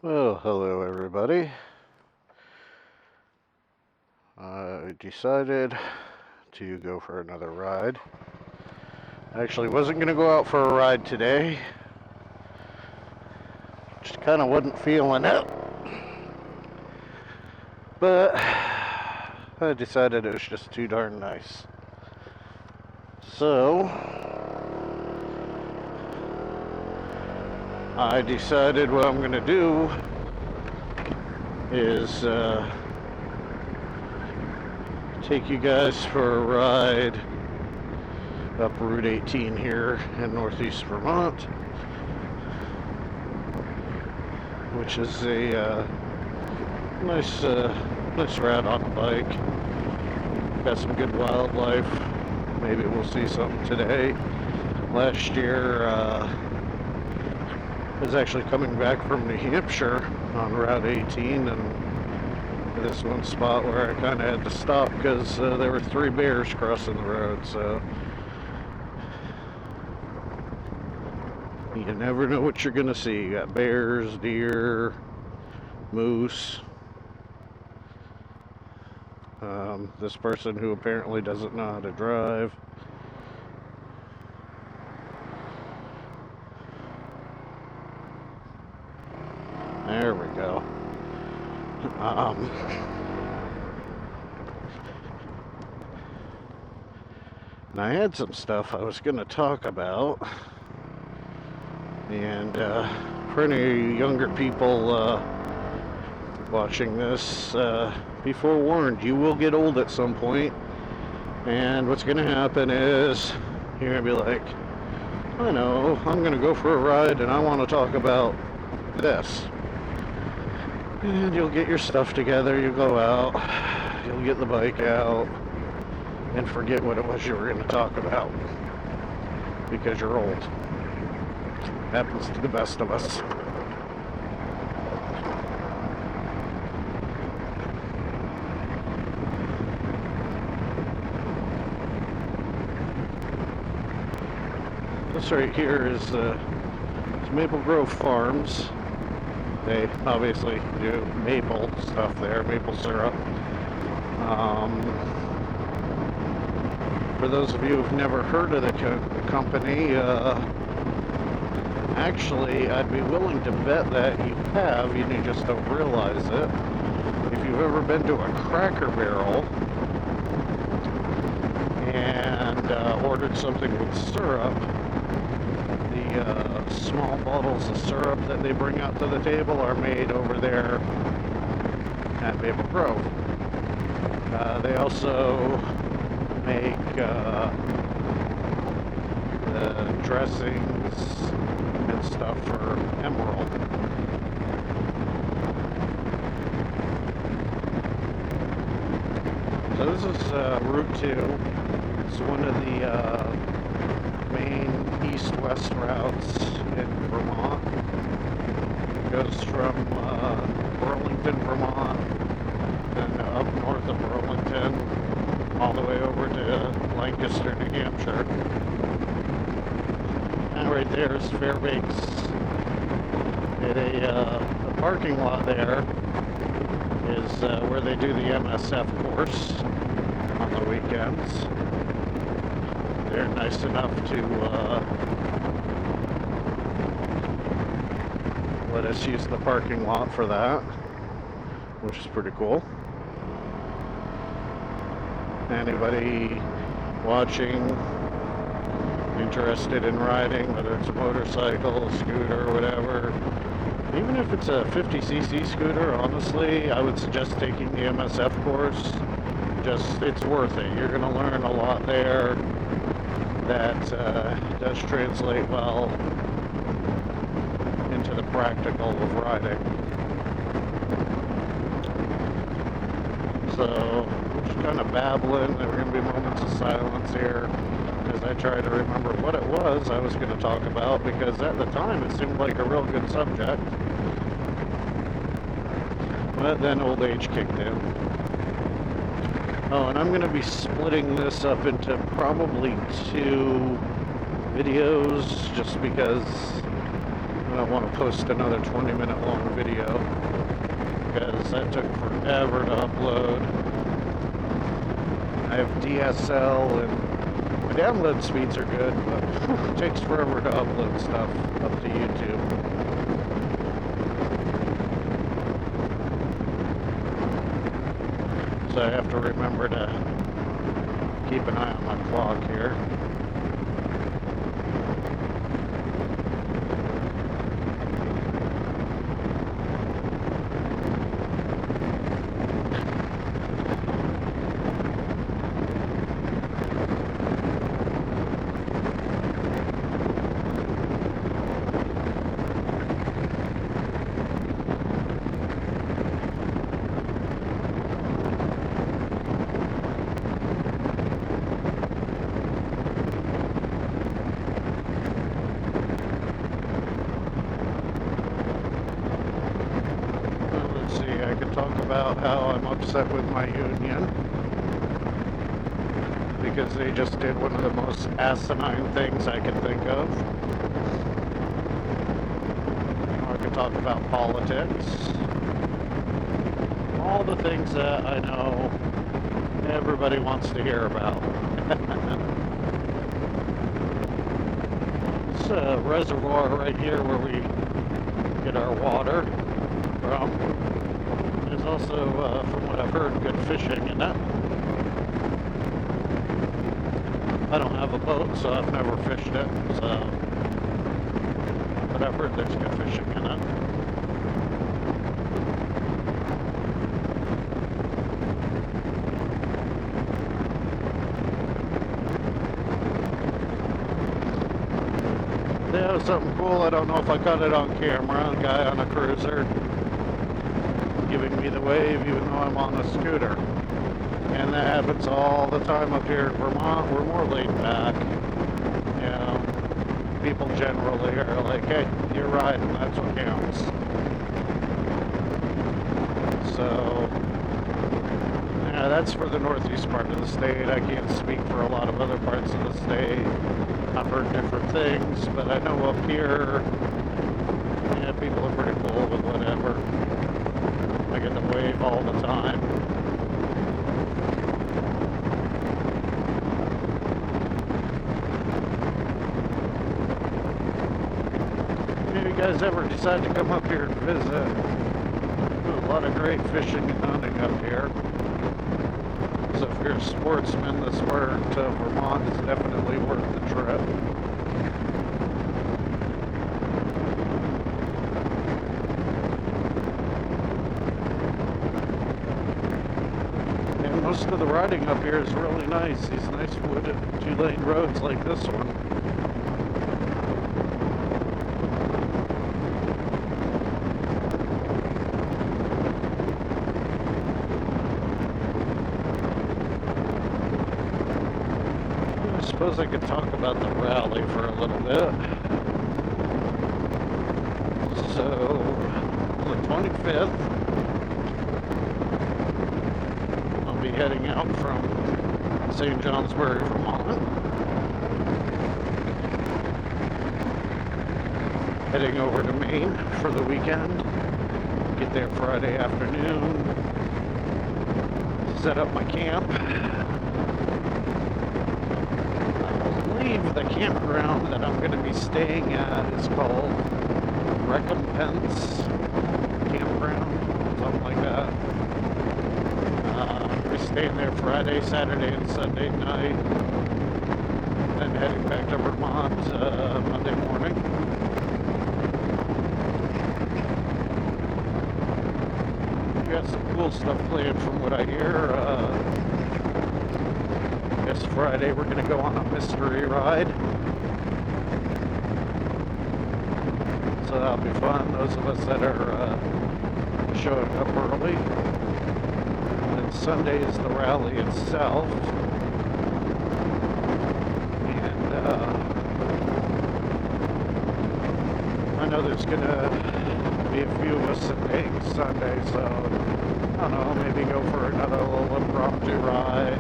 Well, hello everybody. I decided to go for another ride. I actually wasn't going to go out for a ride today. Just kind of wasn't feeling it. But I decided it was just too darn nice. So I decided what I'm going to do is take you guys for a ride up Route 18 here in Northeast Vermont, which is a nice ride on a bike. Got some good wildlife. Maybe we'll see something today. Last year, I was actually coming back from New Hampshire on Route 18, and this one spot where I kind of had to stop because there were 3 bears crossing the road. So you never know what you're gonna see. You got bears, deer, moose. This person who apparently doesn't know how to drive. There we go. And I had some stuff I was going to talk about. And for any younger people watching this, be forewarned, you will get old at some point. And what's going to happen is you're going to be like, I know, I'm going to go for a ride and I want to talk about this. And you'll get your stuff together, you'll go out, you'll get the bike out, and forget what it was you were going to talk about. Because you're old. Happens to the best of us. This right here is Maple Grove Farms. They obviously do maple stuff there, maple syrup. For those of you who've never heard of the company, actually, I'd be willing to bet that you have, you just don't realize it. If you've ever been to a Cracker Barrel and ordered something with syrup, the small bottles of syrup that they bring out to the table are made over there at Maple Grove. They also make the dressings and stuff for Emerald. So this is Route 2. It's one of the main east-west routes in Vermont. It goes from Burlington, Vermont, and up north of Burlington, all the way over to Lancaster, New Hampshire. And right there is Fairbanks. The parking lot there is where they do the MSF course on the weekends. They're nice enough to let us use the parking lot for that, which is pretty cool. Anybody watching interested in riding, whether it's a motorcycle, scooter, or whatever, even if it's a 50cc scooter, honestly, I would suggest taking the MSF course. It's worth it. You're going to learn a lot there that does translate well into the practical of riding. So, just kind of babbling. There are going to be moments of silence here as I try to remember what it was I was going to talk about, because at the time it seemed like a real good subject. But then old age kicked in. Oh, and I'm going to be splitting this up into probably 2 videos, just because don't want to post another 20-minute long video because that took forever to upload. I have DSL and my download speeds are good, but it takes forever to upload stuff up to YouTube. So I have to remember to keep an eye on my clock here. I could talk about how I'm upset with my union because they just did one of the most asinine things I can think of. I could talk about politics, all the things that I know everybody wants to hear about. It's a reservoir right here where we get our water from. There's also, from what I've heard, good fishing in it. I don't have a boat, so I've never fished it, but I've heard there's good fishing in it. Yeah, it was something cool. I don't know if I caught it on camera. A guy on a cruiser giving me the wave even though I'm on a scooter. And that happens all the time up here in Vermont. We're more laid back. You know, people generally are like, hey, you're riding, that's what counts. So, yeah, that's for the northeast part of the state. I can't speak for a lot of other parts of the state. I've heard different things, but I know up here, yeah, people are pretty cool with whatever. I get to wave all the time. If you guys ever decide to come up here and visit, there's a lot of great fishing and hunting up here. So if you're a sportsman, this part of Vermont is definitely worth the trip. And most of the riding up here is really nice. These nice wooded 2-lane roads like this one. I suppose I could talk about the rally for a little bit. So, on the 25th, I'll be heading out from St. Johnsbury, Vermont. Heading over to Maine for the weekend. Get there Friday afternoon. Set up my camp. The campground that I'm going to be staying at is called Recompense Campground, something like that. We're staying there Friday, Saturday, and Sunday night, then heading back to Vermont Monday morning. We got some cool stuff planned from what I hear. This Friday we're going to go on a mystery ride, so that'll be fun, those of us that are showing up early. And Sunday is the rally itself, and I know there's going to be a few of us staying Sunday, so I don't know, maybe go for another little impromptu ride.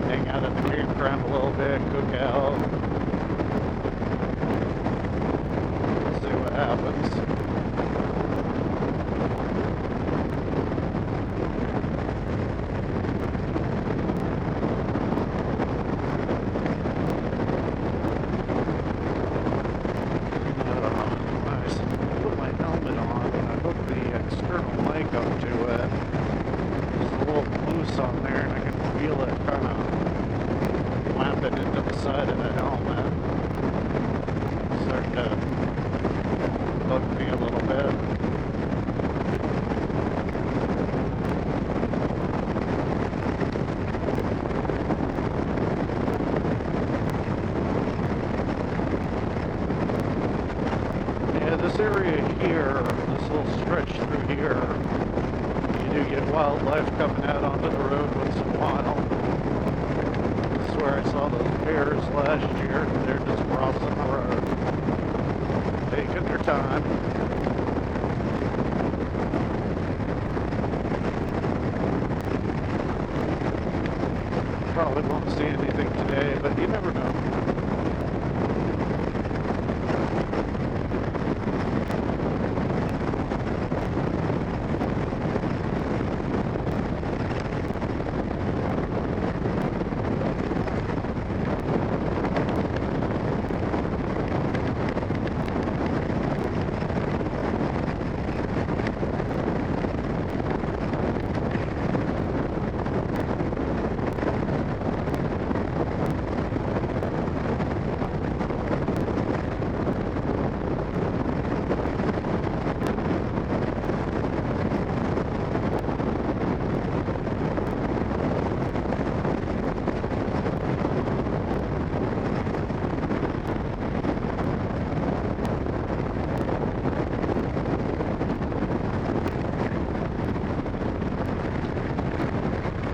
Hang out at the campground a little bit, cook out, see what happens. this area here, this little stretch through here, you do get wildlife coming out onto the road once in a while. This is where I saw those bears last year. They're just crossing the road, taking their time. Probably won't see anything today, but you never know.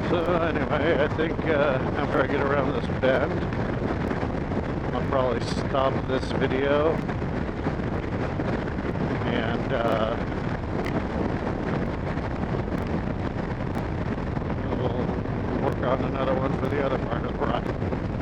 So anyway, I think after I get around this bend, I'll probably stop this video and we'll work on another one for the other part of the ride.